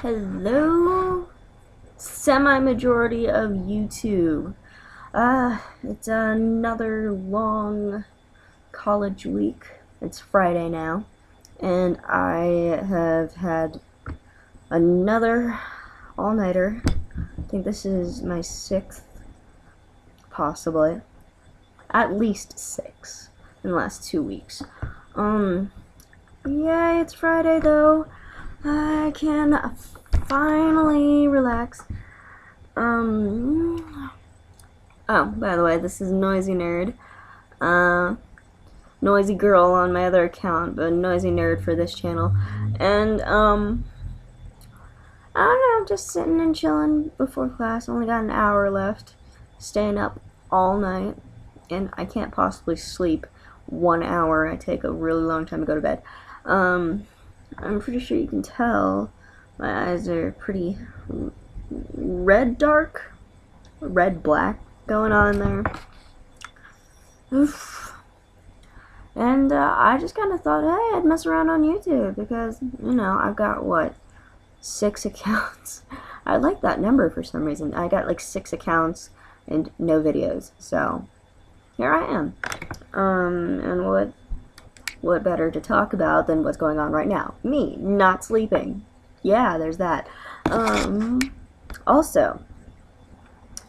Hello, semi-majority of YouTube. It's another long college week. It's Friday now, and I have had another all-nighter. I think this is my 6th, possibly. At least 6 in the last 2 weeks. Yay, it's Friday though. I can finally relax. Oh, by the way, this is Noyzi Nerd. Noyzi Girl on my other account, but Noyzi Nerd for this channel. And, I don't know, just sitting and chilling before class. Only got an hour left. Staying up all night. And I can't possibly sleep 1 hour. I take a really long time to go to bed. I'm pretty sure you can tell my eyes are pretty red black going on there. Oof. And I just kind of thought, hey, I'd mess around on YouTube because, you know, I've got, what, 6 accounts. I like that number for some reason. I got like 6 accounts and no videos, so here I am. And what better to talk about than what's going on right now? Me, not sleeping. Yeah, there's that. Also,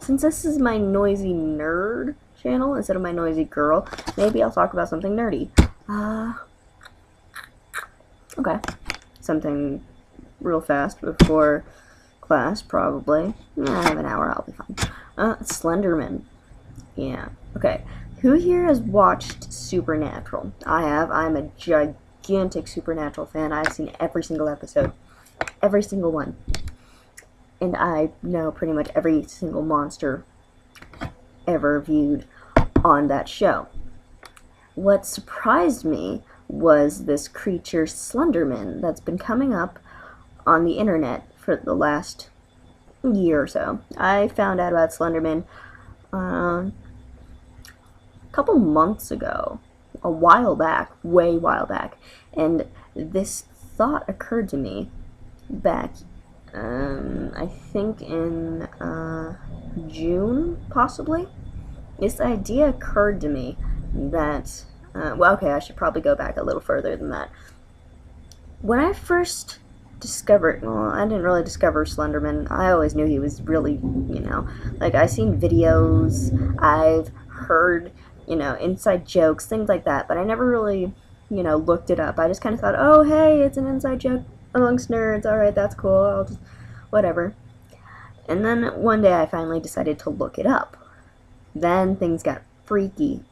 since this is my Noyzi Nerd channel instead of my Noyzi Girl, maybe I'll talk about something nerdy. Okay. Something real fast before class, probably. I have an hour, I'll be fine. Slender Man. Yeah. Okay. Who here has watched Supernatural? I have. I'm a gigantic Supernatural fan. I've seen every single episode. Every single one. And I know pretty much every single monster ever viewed on that show. What surprised me was this creature, Slender Man, that's been coming up on the internet for the last year or so. I found out about Slender Man couple months ago, a while back, way while back, and this thought occurred to me back, I think in June, possibly. This idea occurred to me that, well, okay, I should probably go back a little further than that. When I first discovered, well, I didn't really discover Slender Man. I always knew he was really, you know, like, I've seen videos, I've heard, you know, inside jokes, things like that, but I never really, you know, looked it up. I just kind of thought, oh, hey, it's an inside joke amongst nerds, alright, that's cool, I'll just, whatever. And then one day I finally decided to look it up. Then things got freaky.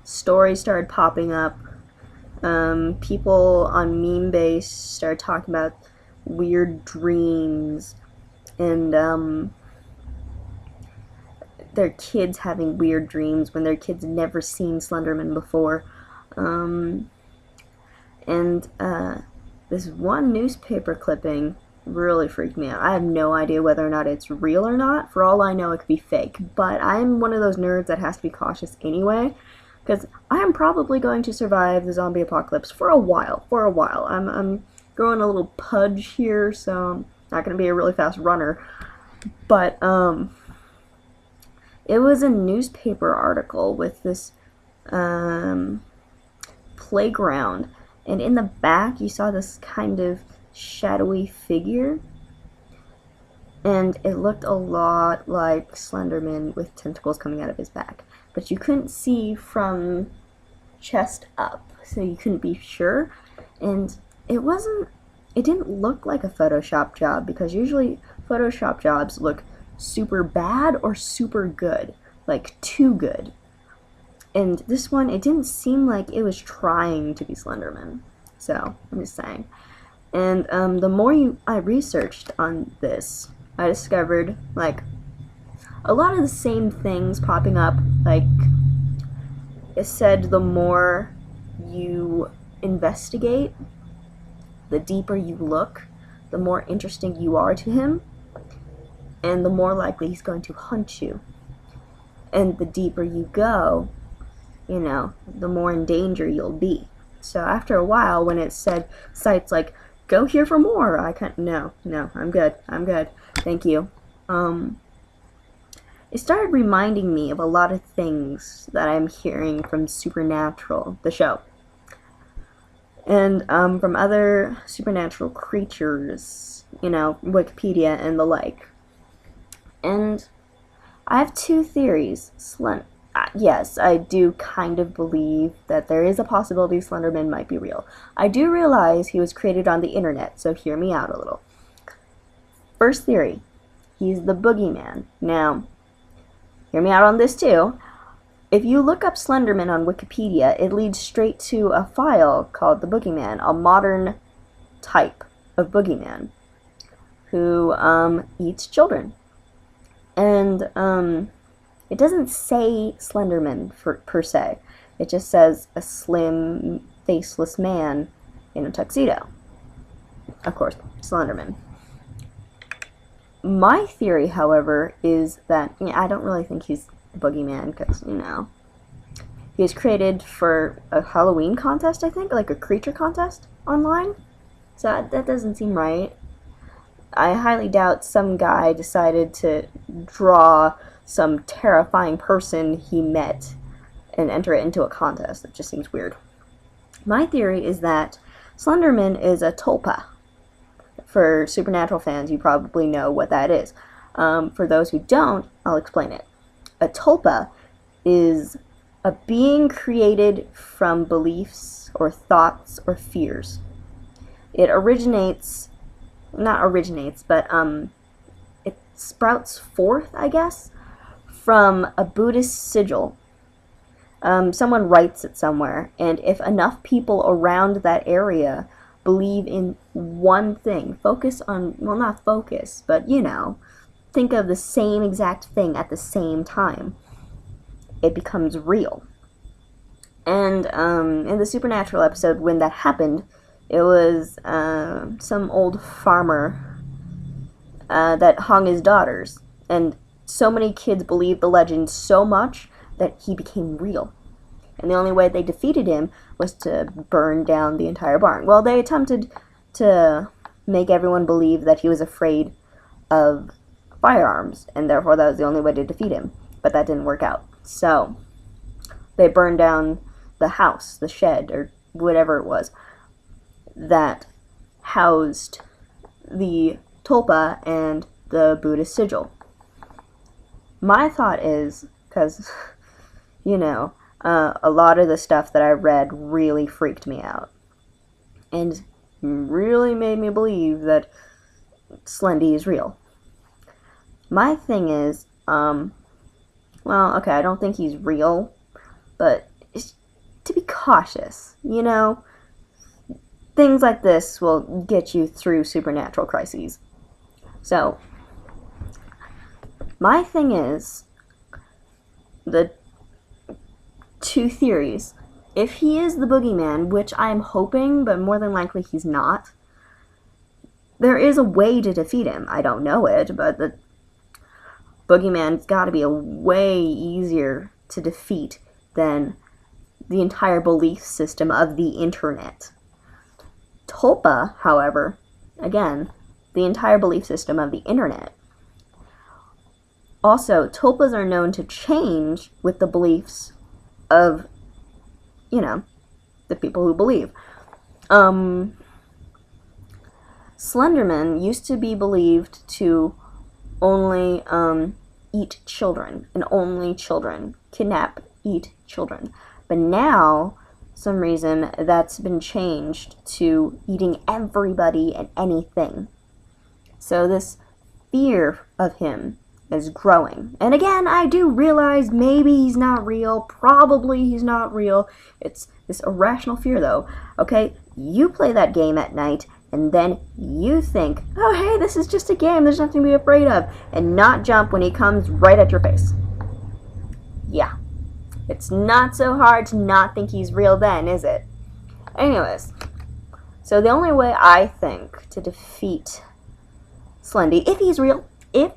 Stories started popping up. People on meme base started talking about weird dreams, and, their kids having weird dreams when their kids never seen Slender Man before. This one newspaper clipping really freaked me out. I have no idea whether or not it's real or not. For all I know, it could be fake. But I'm one of those nerds that has to be cautious anyway, because I am probably going to survive the zombie apocalypse for a while. I'm growing a little pudge here, so I'm not going to be a really fast runner. But, it was a newspaper article with this playground, and in the back you saw this kind of shadowy figure, and it looked a lot like Slender Man with tentacles coming out of his back, but you couldn't see from chest up, so you couldn't be sure, and it didn't look like a Photoshop job, because usually Photoshop jobs look super bad or super good, like too good. And this one, it didn't seem like it was trying to be Slender Man. So, I'm just saying. And the more I researched on this, I discovered, like, a lot of the same things popping up. Like, it said the more you investigate, the deeper you look, the more interesting you are to him, and the more likely he's going to hunt you. And the deeper you go, you know, the more in danger you'll be. So after a while, when it said sites like go here for more. No, I'm good. Thank you. It started reminding me of a lot of things that I'm hearing from Supernatural, the show, and from other supernatural creatures, Wikipedia and the like. And I have two theories. Yes, I do kind of believe that there is a possibility Slender Man might be real. I do realize he was created on the internet, so hear me out a little. First theory, he's the boogeyman. Now, hear me out on this too. If you look up Slenderman on Wikipedia, it leads straight to a file called the boogeyman, a modern type of boogeyman who eats children. And it doesn't say Slenderman per se. It just says a slim, faceless man in a tuxedo. Of course, Slenderman. My theory, however, is that I don't really think he's the boogeyman because, he was created for a Halloween contest, I think, like a creature contest online. So that doesn't seem right. I highly doubt some guy decided to draw some terrifying person he met and enter it into a contest. It just seems weird. My theory is that Slenderman is a tulpa. For Supernatural fans, you probably know what that is. For those who don't, I'll explain it. A tulpa is a being created from beliefs or thoughts or fears. It it sprouts forth, I guess, from a Buddhist sigil. Someone writes it somewhere, and if enough people around that area believe in one thing, not focus, but think of the same exact thing at the same time, it becomes real. And in the Supernatural episode, when that happened, it was some old farmer that hung his daughters, and so many kids believed the legend so much that he became real. And the only way they defeated him was to burn down the entire barn. Well, they attempted to make everyone believe that he was afraid of firearms, and therefore that was the only way to defeat him. But that didn't work out. So they burned down the house, the shed, or whatever it was, that housed the tulpa and the Buddhist sigil. My thought is, because, a lot of the stuff that I read really freaked me out. And really made me believe that Slendy is real. My thing is, I don't think he's real, but to be cautious, Things like this will get you through supernatural crises. So, my thing is, the two theories. If he is the boogeyman, which I'm hoping, but more than likely he's not, there is a way to defeat him. I don't know it, but the boogeyman's got to be a way easier to defeat than the entire belief system of the internet. Tulpa, however, again, the entire belief system of the internet. Also, tulpas are known to change with the beliefs of, the people who believe. Slenderman used to be believed to only eat children, and only children. Kidnap, eat children. But now, some reason, that's been changed to eating everybody and anything. So this fear of him is growing. And again, I do realize maybe he's not real, probably he's not real. It's this irrational fear though. Okay, you play that game at night, and then you think, oh hey, this is just a game, there's nothing to be afraid of, and not jump when he comes right at your face. Yeah. It's not so hard to not think he's real then, is it? Anyways, so the only way I think to defeat Slendy, if he's real, is,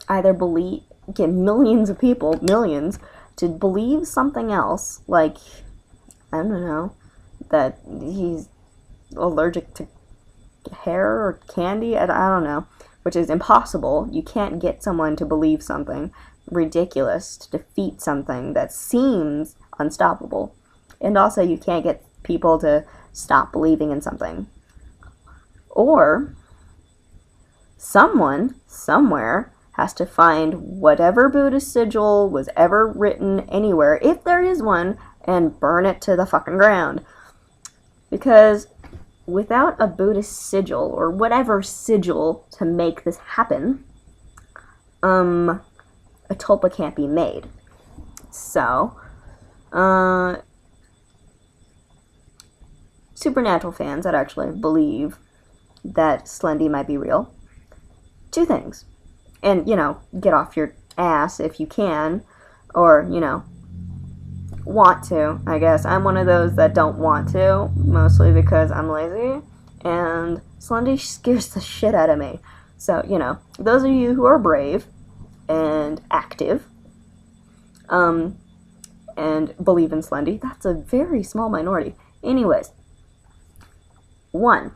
either get millions to believe something else, like, I don't know, that he's allergic to hair or candy, I don't know, which is impossible. You can't get someone to believe something ridiculous to defeat something that seems unstoppable. And also, you can't get people to stop believing in something. Or someone, somewhere, has to find whatever Buddhist sigil was ever written anywhere, if there is one, and burn it to the fucking ground. Because without a Buddhist sigil, or whatever sigil to make this happen, a tulpa can't be made. So, Supernatural fans that actually believe that Slendy might be real, two things. And, get off your ass if you can, or, want to, I guess. I'm one of those that don't want to, mostly because I'm lazy, and Slendy scares the shit out of me. So, those of you who are brave and active, and believe in Slendy, that's a very small minority. Anyways, 1.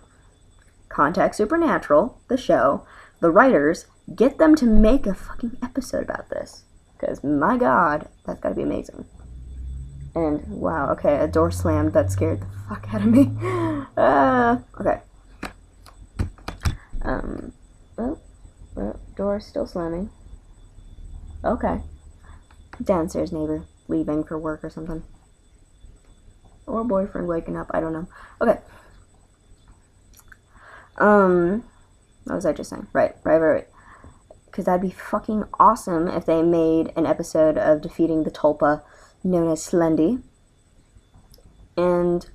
Contact Supernatural, the show, the writers, get them to make a fucking episode about this. Because, my god, that's gotta be amazing. And, wow, okay, a door slammed, that scared the fuck out of me. Okay. Door still slamming. Okay. Downstairs neighbor, leaving for work or something. Or boyfriend waking up, I don't know. Okay. What was I just saying? Right. Because that'd be fucking awesome if they made an episode of defeating the tulpa known as Slendy. And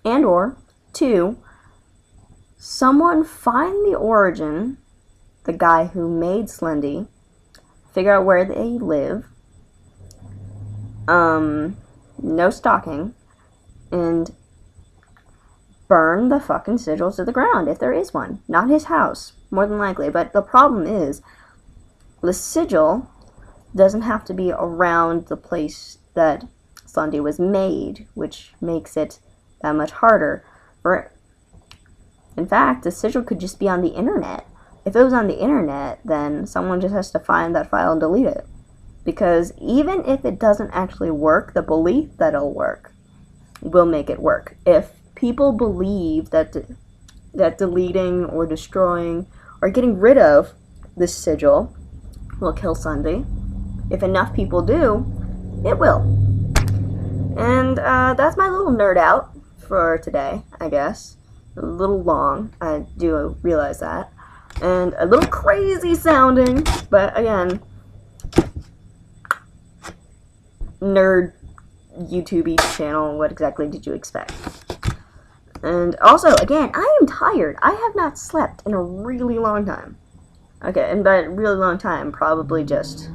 or 2, someone find the origin, the guy who made Slendy, figure out where they live, no stalking, and burn the fucking sigils to the ground, if there is one. Not his house, more than likely. But the problem is, the sigil doesn't have to be around the place that Slendy was made, which makes it that much harder. In fact, the sigil could just be on the internet. If it was on the internet, then someone just has to find that file and delete it. Because even if it doesn't actually work, the belief that it'll work will make it work. If people believe that deleting or destroying or getting rid of this sigil will kill Slendy, if enough people do, it will. And that's my little nerd out for today, I guess. A little long, I do realize that. And a little crazy sounding, but again, nerd YouTube channel, what exactly did you expect? And also, again, I am tired. I have not slept in a really long time. Okay, and by really long time, probably just,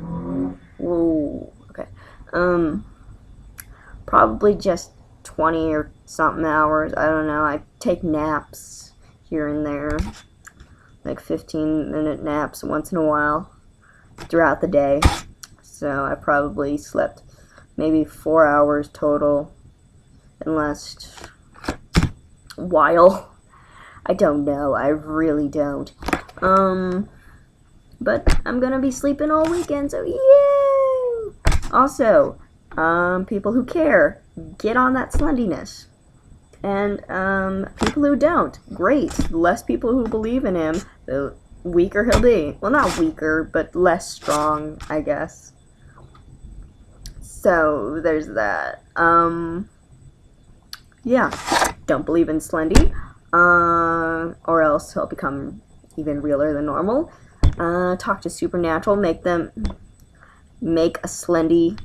probably just 20 or something hours. I don't know. I take naps here and there, like 15-minute naps once in a while throughout the day. So I probably slept maybe 4 hours total in the last while. I don't know. I really don't. But I'm gonna be sleeping all weekend, so yay! Also, people who care, get on that slendiness. And, people who don't, great. The less people who believe in him, the weaker he'll be. Well, not weaker, but less strong, I guess. So, there's that. Yeah. Don't believe in Slendy, or else he'll become even realer than normal. Talk to Supernatural, make a Slendy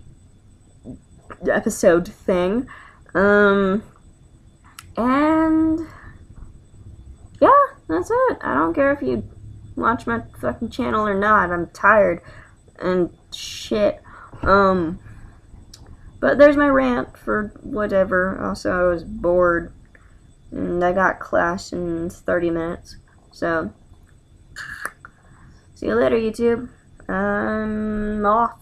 episode thing. And yeah, that's it. I don't care if you watch my fucking channel or not. I'm tired and shit. But there's my rant for whatever. Also, I was bored and I got class in 30 minutes. So, see you later, YouTube. I'm off.